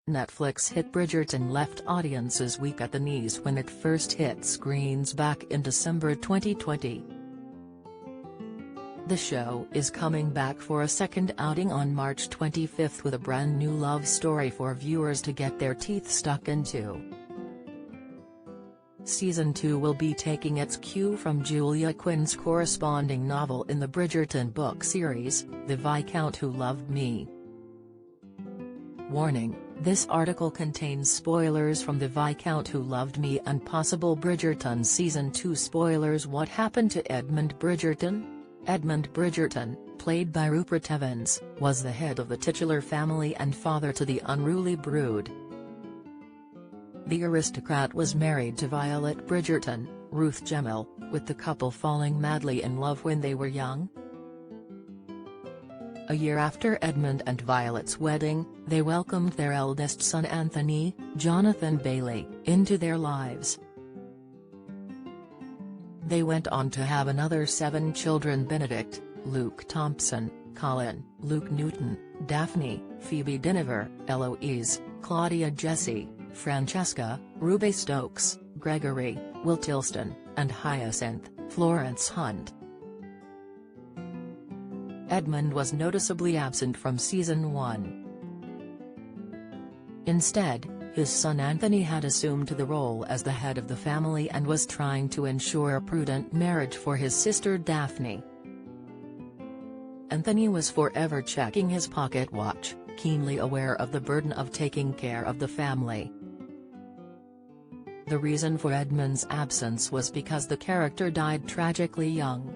Netflix hit Bridgerton left audiences weak at the knees when it first hit screens back in December 2020. The show is coming back for a second outing on March 25 with a brand new love story for viewers to get their teeth stuck into. Season 2 will be taking its cue from Julia Quinn's corresponding novel in the Bridgerton book series, The Viscount Who Loved Me. Warning: this article contains spoilers from The Viscount Who Loved Me and possible Bridgerton Season 2 spoilers. What happened to Edmund Bridgerton? Edmund Bridgerton, played by Rupert Evans, was the head of the titular family and father to the unruly brood. The aristocrat was married to Violet Bridgerton, Ruth Gemmell, with the couple falling madly in love when they were young. A year after Edmund and Violet's wedding, they welcomed their eldest son Anthony, Jonathan Bailey, into their lives. They went on to have another 7 children: Benedict, Luke Thompson, Colin, Luke Newton, Daphne, Phoebe Dynevor, Eloise, Claudia Jessie, Francesca, Ruby Stokes, Gregory, Will Tilston, and Hyacinth, Florence Hunt. Edmund was noticeably absent from Season 1. Instead, his son Anthony had assumed the role as the head of the family and was trying to ensure a prudent marriage for his sister Daphne. Anthony was forever checking his pocket watch, keenly aware of the burden of taking care of the family. The reason for Edmund's absence was because the character died tragically young.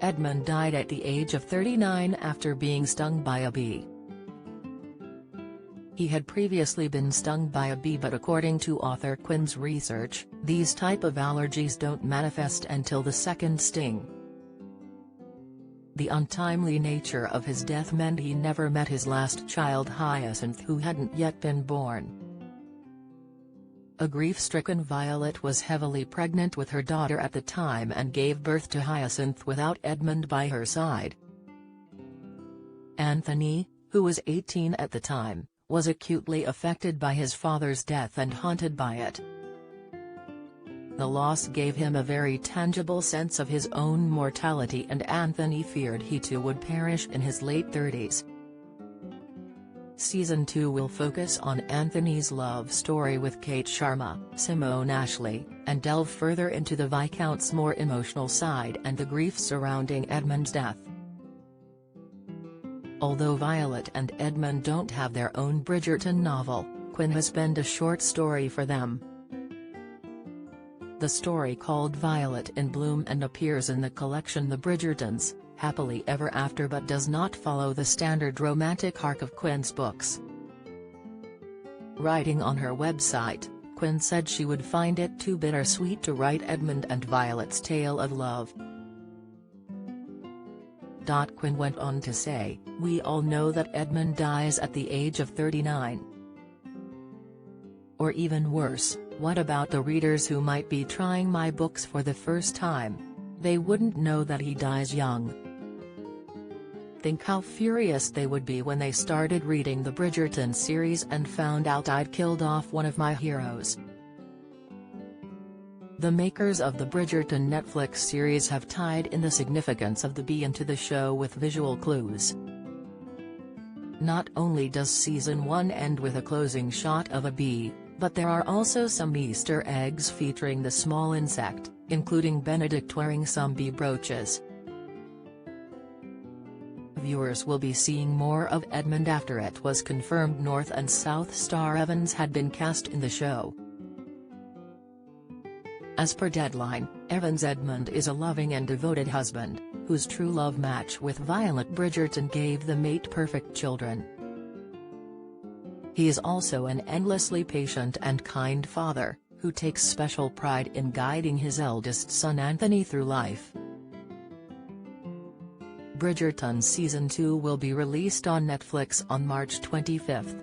Edmund died at the age of 39 after being stung by a bee. He had previously been stung by a bee, but according to author Quinn's research, these type of allergies don't manifest until the second sting. The untimely nature of his death meant he never met his last child Hyacinth, who hadn't yet been born. A grief-stricken Violet was heavily pregnant with her daughter at the time and gave birth to Hyacinth without Edmund by her side. Anthony, who was 18 at the time, was acutely affected by his father's death and haunted by it. The loss gave him a very tangible sense of his own mortality, and Anthony feared he too would perish in his late 30s. Season 2 will focus on Anthony's love story with Kate Sharma, Simone Ashley, and delve further into the Viscount's more emotional side and the grief surrounding Edmund's death. Although Violet and Edmund don't have their own Bridgerton novel, Quinn has penned a short story for them. The story, called Violet in Bloom, and appears in the collection The Bridgertons, Happily Ever After, but does not follow the standard romantic arc of Quinn's books. Writing on her website, Quinn said she would find it too bittersweet to write Edmund and Violet's tale of love. Quinn went on to say, "We all know that Edmund dies at the age of 39. Or even worse, what about the readers who might be trying my books for the first time? They wouldn't know that he dies young. Think how furious they would be when they started reading the Bridgerton series and found out I'd killed off one of my heroes." The makers of the Bridgerton Netflix series have tied in the significance of the bee into the show with visual clues. Not only does Season 1 end with a closing shot of a bee, but there are also some Easter eggs featuring the small insect, including Benedict wearing some bee brooches. Viewers will be seeing more of Edmund after it was confirmed North and South star Evans had been cast in the show. As per Deadline, Evans' Edmund is a loving and devoted husband, whose true love match with Violet Bridgerton gave them 8 perfect children. He is also an endlessly patient and kind father, who takes special pride in guiding his eldest son Anthony through life. Bridgerton Season 2 will be released on Netflix on March 25.